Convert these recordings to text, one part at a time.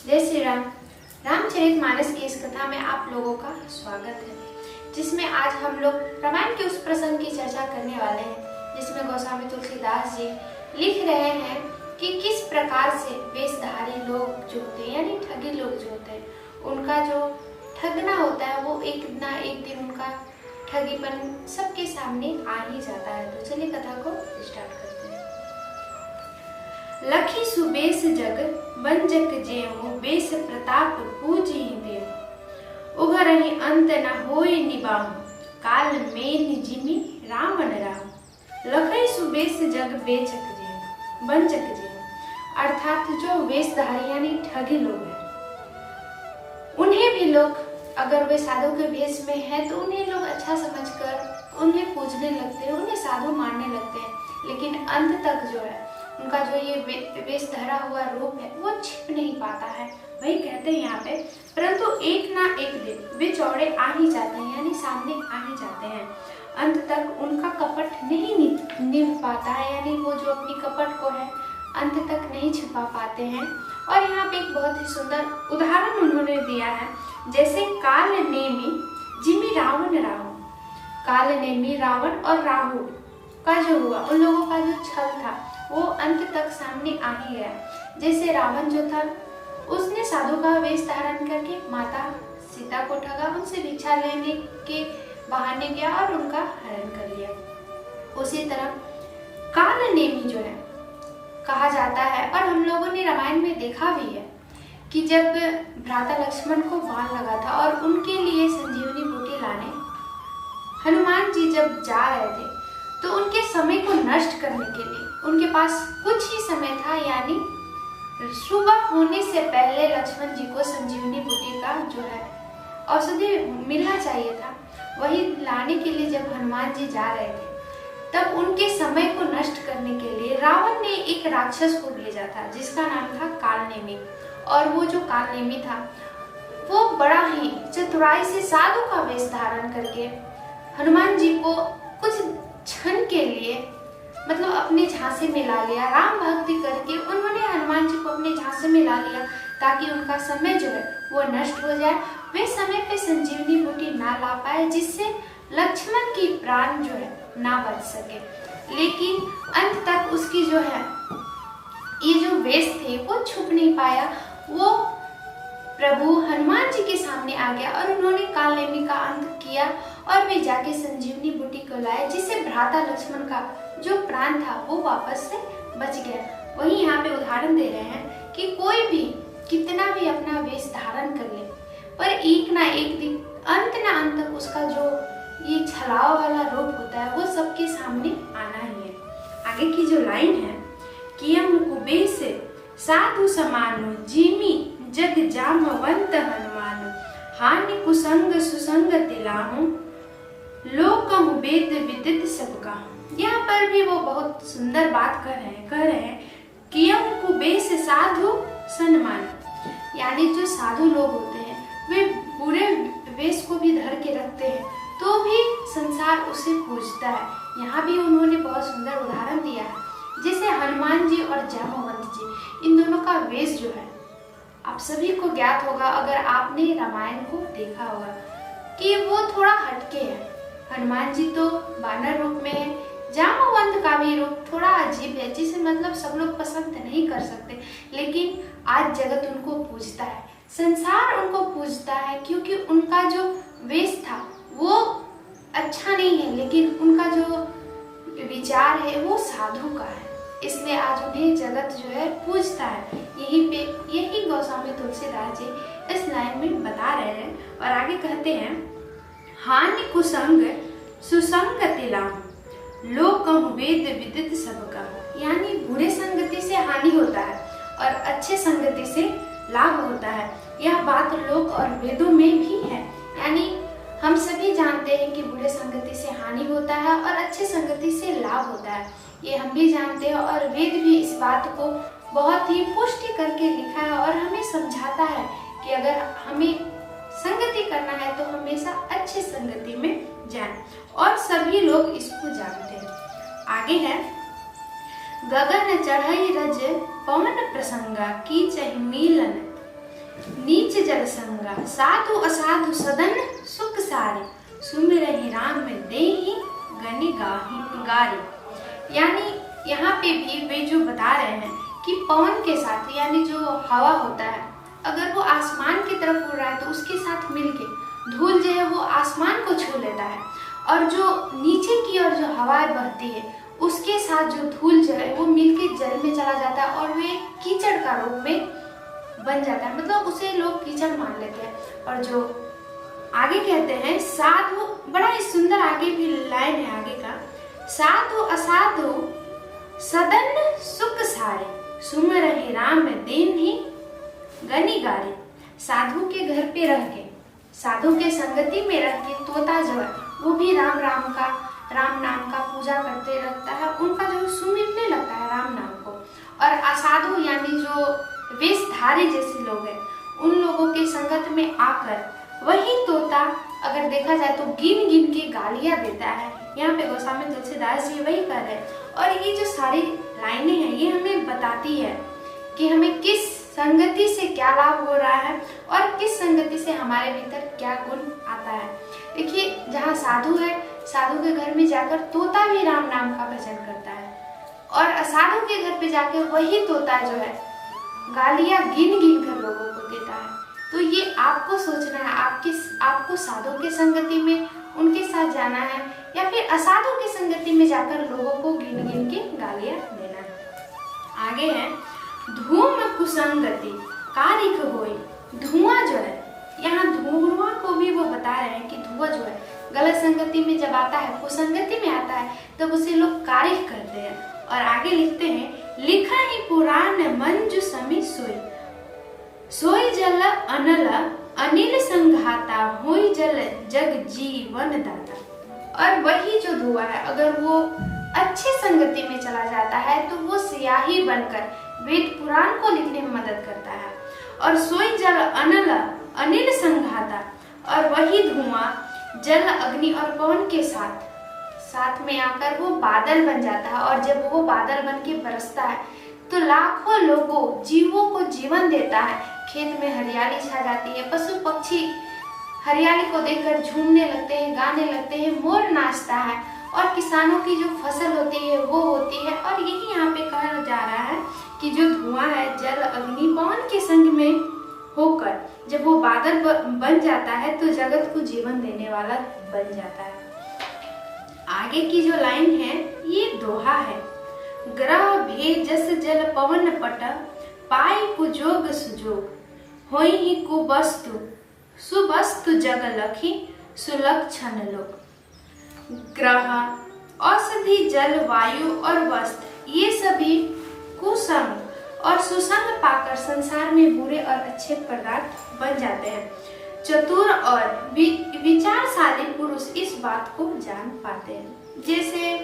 जय श्री राम। रामचरितमानस की इस कथा में आप लोगों का स्वागत है, जिसमें आज हम लोग रामायण के उस प्रसंग की चर्चा करने वाले हैं जिसमें गोस्वामी तुलसीदास जी लिख रहे हैं कि किस प्रकार से वेशधारी लोग जो होते हैं यानी ठगी लोग जो होते हैं, उनका जो ठगना होता है वो एक ना एक दिन उनका ठगीपन सबके सामने आ ही जाता है। तो चलिए कथा को स्टार्ट करते हैं। लखी सुबेश जग बंजक जेऊ बेस प्रताप पूजी देव उघरहि अंत न होय निबाहु काल में जिमि रावण राहु। लखई सुबेश जग बेचक जेऊ बंजक जेऊ अर्थात जो वेशधारी यानी ठगी लोग हैं, उन्हें भी लोग अगर वे साधु के वेश में है तो उन्हें लोग अच्छा समझकर उन्हें पूजने लगते हैं, उन्हें साधु मानने लगते हैं, लेकिन अंत तक जो है उनका जो ये वेश धरा हुआ रूप है वो छिप नहीं पाता है। वही कहते हैं यहाँ पे, परंतु एक ना एक दिन वे चौड़े आ ही जाते हैं यानी सामने आ ही जाते हैं। अंत तक उनका कपट नहीं निभ पाता है, यानी वो जो अपनी कपट को है अंत तक नहीं छिपा पाते हैं। और यहाँ पे एक बहुत ही सुंदर उदाहरण उन्होंने दिया है, जैसे काल नेमी जिमि रावण राहु। काल नेमी रावण और राहु का जो हुआ, उन लोगों का जो छल था वो अंत तक सामने आ ही गया। जैसे रावण जो था उसने साधु का वेश धारण करके माता सीता को ठगा, उनसे भिक्षा लेने के बहाने गया और उनका हरण कर लिया। उसी तरह काल नेमी जो है कहा जाता है, और हम लोगों ने रामायण में देखा भी है कि जब भ्राता लक्ष्मण को बाण लगा था और उनके लिए संजीवनी बूटी लाने हनुमान जी जब जा रहे थे तो उनके समय को नष्ट करने के लिए उनके पास कुछ ही समय था, यानी सुबह होने से पहले लक्ष्मण जी को संजीवनी बूटी का जो है औषधि मिलना चाहिए था। वही लाने के लिए जब हनुमान जी जा रहे थे तब उनके समय को नष्ट करने के लिए रावण ने एक राक्षस को भेजा था जिसका नाम था कालनेमी। और वो जो कालनेमी था वो बड़ा ही चतुराई से साधु का वेश धारण करके हनुमान जी को कुछ क्षण के लिए मतलब अपने झांसे में ला लिया। राम भक्ति करके उन्होंने हनुमान जी को अपने झांसे में ला लिया ताकि उनका समय जो है वो नष्ट हो जाए, वे समय पे संजीवनी बूटी ना ला पाए, जिससे लक्ष्मण की प्राण जो है ना बच सके। लेकिन अंत तक उसकी जो है ये जो वेश थे वो छुप नहीं पाया। वो प्रभु हनुमान जी के सामने आ गया और उन्होंने कालनेमी का अंत किया और वे जाके संजीवनी बूटी को लाए, जिससे भ्राता लक्ष्मण का जो प्राण था वो वापस से बच गया। वही यहाँ पे उदाहरण दे रहे हैं कि कोई भी कितना भी अपना वेश धारण कर ले, पर एक ना एक दिन अंत तक उसका जो ये छलावा वाला रूप होता है वो सबके सामने आना ही है। आगे की जो लाइन है, कियम कुबेश साधु समानो जिमि जग जामवंत हनुमानो हानि कुसंग सुसंग तिलाहु लोकम वेद विदित सबका। यहाँ पर भी वो बहुत सुंदर बात कह रहे हैं कियम कुबेश साधु सम्मान, यानी जो साधु लोग होते हैं वे बुरे वेश को भी धर के रखते हैं तो भी संसार उसे पूजता है। यहाँ भी उन्होंने बहुत सुंदर उदाहरण दिया है, जैसे हनुमान जी और जामवंत जी, इन दोनों का वेश जो है आप सभी को ज्ञात होगा अगर आपने रामायण को देखा होगा कि वो थोड़ा हटके है। हनुमान जी तो वानर रूप में है, जामवंत का भी रूप थोड़ा अजीब है, जिसे मतलब सब लोग पसंद नहीं कर सकते, लेकिन आज जगत उनको पूजता है, संसार उनको पूजता है, क्योंकि उनका जो वेश था वो अच्छा नहीं है, लेकिन उनका जो विचार है वो साधु का है, इसलिए आज उन्हें जगत जो है पूजता है। यही गोस्वामी तुलसीदास जी इस लाइन में बता रहे हैं। और आगे कहते हैं, हानि कुसंग सुसंग तिलाहु लोकम वेद विदित सबका, यानी बुरे संगति से हानि होता है और अच्छे संगति से लाभ होता है। यह बात लोक और वेदों में भी है, यानी हम सभी जानते हैं कि बुरे संगति से हानि होता है और अच्छे संगति से लाभ होता है, ये हम भी जानते हैं। और वेद भी इस बात को बहुत ही पुष्टि करके लिखा है और हमें समझाता है कि अगर हमें संगति करना है तो हमेशा अच्छी संगति में जाएं, और सभी लोग इसको जानते हैं। आगे है, गगन चढ़ई रज पवन प्रसंगा की चह मिलन नीच जल संगा साधु असाधु सदन सुख सारे सुमिरहि राम देहि गनि गारे। यानी यहाँ पे भी वे जो बता रहे हैं कि पवन के साथ यानी जो हवा होता है अगर वो आसमान की तरफ उड़ रहा है तो उसके साथ मिलके धूल जो है वो आसमान को छू लेता है, और जो नीचे की ओर जो हवाएं बहती है उसके साथ जो धूल जो है वो मिलके जल में चला जाता है और वे कीचड़ का रूप में बन जाता है, मतलब उसे लोग कीचड़ मान लेते हैं। और जो आगे कहते हैं साधु, बड़ा ही सुंदर आगे भी लाइन है आगे का, साधु असाधु सदन सुख सारे सुमिरहि राम देहि गनि गारे। साधु के घर पे रह के, साधु के संगति में रह के तोता जो है वो भी राम नाम का पूजा करते रहता है, उनका जो सुमिरने लगता है राम नाम को। और असाधु यानी जो वेशधारी जैसे लोग हैं उन लोगों के संगत में आकर वही तोता अगर देखा जाए तो गिन गिन के गालियां देता है। यहाँ पे गोस्वामी तुलसीदास जी वही कर रहे हैं। और ये जो सारी लाइनें हैं ये हमें बताती है कि हमें किस संगति से क्या लाभ हो रहा है और किस संगति से हमारे भीतर क्या गुण आता है। देखिए जहाँ साधु है, साधु के घर में जाकर तोता भी राम नाम का भजन करता है, और असाधु के घर पे जाकर वही तोता जो है गालियां गिन गिन कर लोगों को देता है। तो ये आपको सोचना है, आपको साधु के संगति में उनके साथ जाना है या फिर असाधु की संगति में जाकर लोगों को गिन गिन के गालियां देना है। आगे है धूम कुसंगति कारिक होई। धुआं जो है, यहाँ धुआं को भी वो बता रहे हैं कि धुआं जो है गलत संगति में जब आता है, कुसंगति में आता है तब उसे लोग कारिक करते हैं। और आगे लिखते हैं लिखा ही पुराण मंजू समी सोई सोई जल अनल अनिल संघाता होई जल जग जीवन दाता। और वही जो धुआं है अगर वो अच्छे संगति में चला जाता है तो वो स्याही बनकर वेद पुराण को लिखने में मदद करता है। और सोई जल अनल अनिल संघाता, और वही धुआं जल अग्नि और पवन के साथ में आकर वो बादल बन जाता है। और जब वो बादल बन के बरसता है तो लाखों लोगों जीवों को जीवन देता है। खेत में हरियाली छा जाती है, पशु पक्षी हरियाली को देखकर झूमने लगते हैं, गाने लगते हैं, मोर नाचता है, और किसानों की जो फसल होती है वो होती है। और यही यहाँ पे कहा जा रहा है कि जो धुआं है जल अग्नि पवन के संग में होकर जब वो बादल बन जाता है तो जगत को जीवन देने वाला बन जाता है। आगे की जो लाइन है ये दोहा है, ग्रह भेजस जल पवन पट पाई कुजोग सुजोग होई ही कुवस्तु सुवस्तु जग लखी सुलक्षण लोग। ग्रह, औषधि, जल, वायु और वस्त्र ये सभी कुसंग और सुसंग पाकर संसार में बुरे और अच्छे पदार्थ बन जाते हैं। चतुर और विचारशाली पुरुष इस बात को जान पाते हैं। जैसे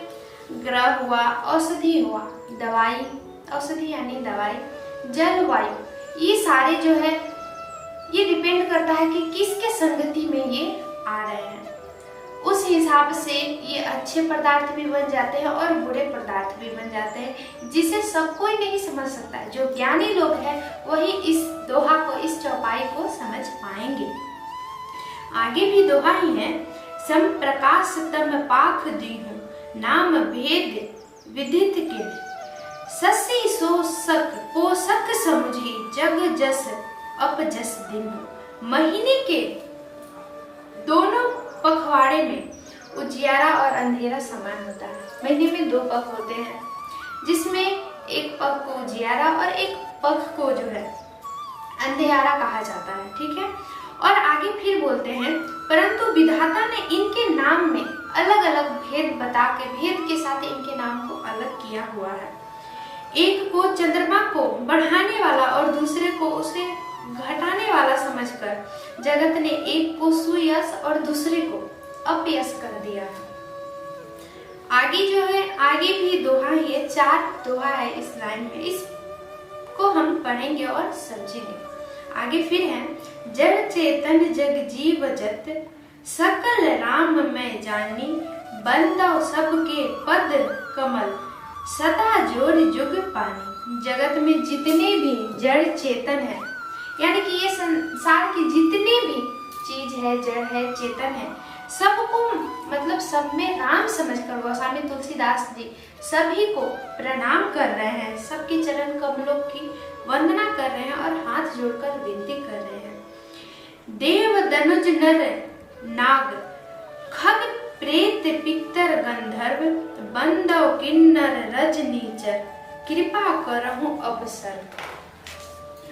ग्रह हुआ, औषधि हुआ, दवाई, औषधि यानी दवाई, जल, वायु, ये सारे जो है ये डिपेंड करता है कि किसके संगति में ये आ रहे हैं, उस हिसाब से ये अच्छे पदार्थ भी बन जाते हैं और बुरे पदार्थ भी बन जाते हैं, जिसे सब कोई नहीं समझ सकता है। जो ज्ञानी लोग हैं वही इस दोहा को, इस चौपाई को समझ पाएंगे। आगे भी दोहा ही है, सम प्रकाश तम पाख दीहु नाम भेद विदित के ससी सोसक पोषक समझी जग जस अपजस दिन। महीने के दोनों पखवाड़े में उजियारा और अंधेरा समान होता है। महीने में दो पख होते हैं जिसमें एक पख को उजियारा और एक पख को जो है अंधेरा कहा जाता है, ठीक है। और आगे फिर बोलते हैं, परंतु विधाता ने इनके नाम में अलग अलग भेद बता के भेद के साथ इनके नाम को अलग किया हुआ है। एक को चंद्रमा को बढ़ाने वाला और दूसरे को उसे घटाने वाला समझकर जगत ने एक को सुयश और दूसरे को अपयश कर दिया है। आगे जो है, आगे भी दोहा है, 4 दोहा है इस लाइन में, इसको हम पढ़ेंगे और समझेंगे। आगे फिर है, जड़ चेतन जग जीव जत सकल राम मैं जानी बंदो सबके पद कमल सदा जोड़ जुग पानी। जगत में जितने भी जड़ चेतन है यानी कि ये संसार की जितनी भी चीज है, जड़ है, चेतन है, सबको मतलब सब में राम समझकर गोस्वामी तुलसीदास जी सभी को प्रणाम कर रहे हैं, सबके चरण कमलों की वंदना कर रहे हैं और हाथ जोड़कर विनती कर रहे हैं। देव दनुज नर नाग खग प्रेत पितर गंधर्व बंदव किन्नर रजनीचर कृपा करहु अवसर।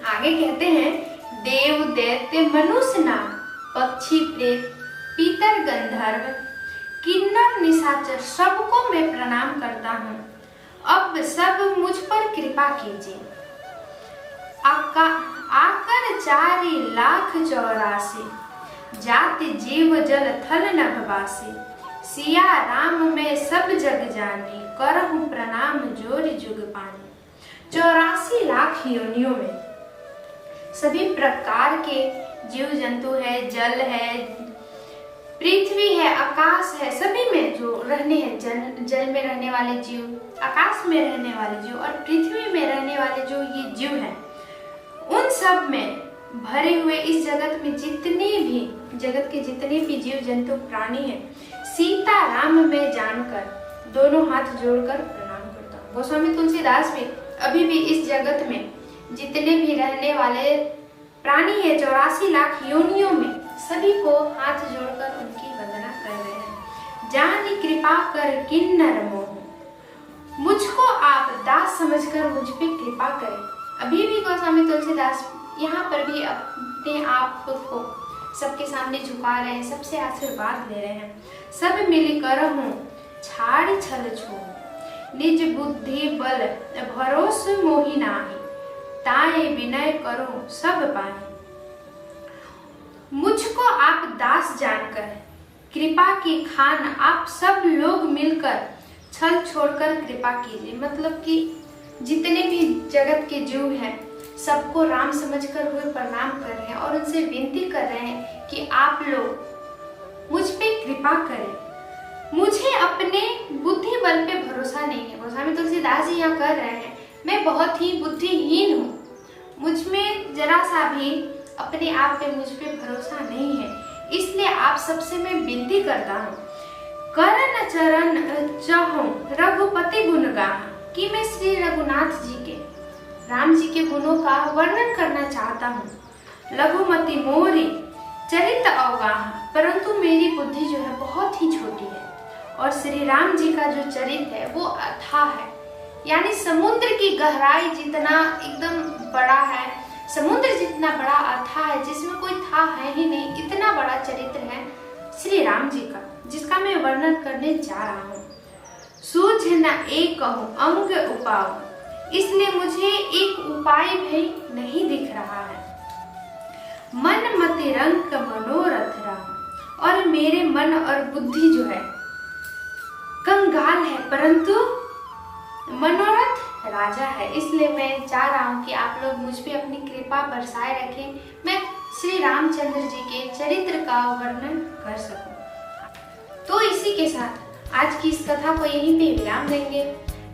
आगे कहते हैं देव दैत्य मनुष्य नाग पक्षी प्रेत पितर गंधर्व किन्नर निशाचर सबको मैं प्रणाम करता हूँ। अब सब मुझ पर कृपा कीजिए। आकर 4,84,000 जाति जीव जल थल नभवासी सिया राम में सब जग जानी करहु प्रणाम जोरि जुग पानी। 84 लाख योनियों में सभी प्रकार के जीव जंतु है, जल है, पृथ्वी है, आकाश है, सभी में जो रहने हैं, जल में रहने वाले जीव, आकाश में रहने वाले जीव और पृथ्वी में रहने वाले जो ये जीव हैं, उन सब में भरे हुए इस जगत में जगत के जितने भी जीव जंतु प्राणी हैं, सीता राम में जानकर दोनों हाथ जोड़कर प्रणाम करता हूँ। गोस्वामी तुलसीदास भी अभी भी इस जगत में जितने भी रहने वाले प्राणी है 84 लाख योनियों में सभी को हाथ जोड़कर उनकी वंदना कर रहे हैं। जानी कृपा कर किन्नर मोह मुझको आप दास समझकर मुझ पे कृपा करें। अभी भी गोस्वामी तुलसीदास यहाँ पर भी अपने आप खुद को सबके सामने झुका रहे हैं, सबसे आशीर्वाद ले रहे हैं। सब मिलकर हूँ छाड़ छल छो निज बुद्धि बल भरोस मोहि नाही ताए विनय करो सब पाए। मुझको आप दास जानकर कृपा की खान आप सब लोग मिलकर छल छोड़कर कृपा कीजिए। मतलब कि जितने भी जगत के जीव हैं सबको राम समझकर हुए प्रणाम कर रहे हैं और उनसे विनती कर रहे हैं कि आप लोग मुझ पे कृपा करें। मुझे अपने बुद्धि बल पे भरोसा नहीं है। गोस्वामी तुलसीदास जी यहाँ कर रहे हैं मैं बहुत ही बुद्धिहीन हूँ, मुझ में जरा सा भी अपने आप पे मुझ पे भरोसा नहीं है, इसलिए आप सबसे मैं विनती करता हूँ। करण चरण चाहूं रघुपति गुण गाहा कि मैं श्री रघुनाथ जी के राम जी के गुणों का वर्णन करना चाहता हूँ। लघुमति मोरी चरित अवगाहा परंतु मेरी बुद्धि जो है बहुत ही छोटी है और श्री राम जी का जो चरित्र है वो अथाह है, यानी समुद्र की गहराई जितना एकदम बड़ा है, समुद्र जितना बड़ा अथाह है जिसमें कोई था है ही नहीं, इतना बड़ा चरित्र है श्री राम जी का जिसका मैं वर्णन करने जा रहा हूँ। सूझ न एक कहूँ अंग उपाय इसलिए मुझे एक उपाय भी नहीं दिख रहा है। मन मति रंग मनोरथ राम और मेरे मन और बुद्धि जो है कंगाल है परंतु मनोरथ राजा है, इसलिए मैं चाह रहा हूँ कि आप लोग मुझ पे अपनी कृपा बरसाए रखें, मैं श्री रामचंद्र जी के चरित्र का वर्णन कर सकूं। तो इसी के साथ आज की इस कथा को यहीं पे विराम देंगे।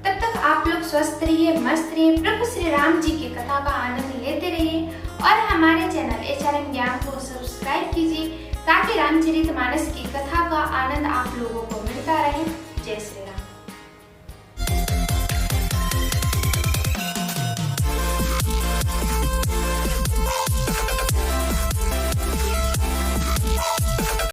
तब तक आप लोग स्वस्थ रहिए, मस्त रहिए, प्रभु श्री राम जी की कथा का आनंद लेते रहिए और हमारे चैनल HRM ज्ञान को सब्सक्राइब कीजिए ताकि रामचरितमानस की कथा का आनंद आप लोगों को मिलता रहे। जय श्री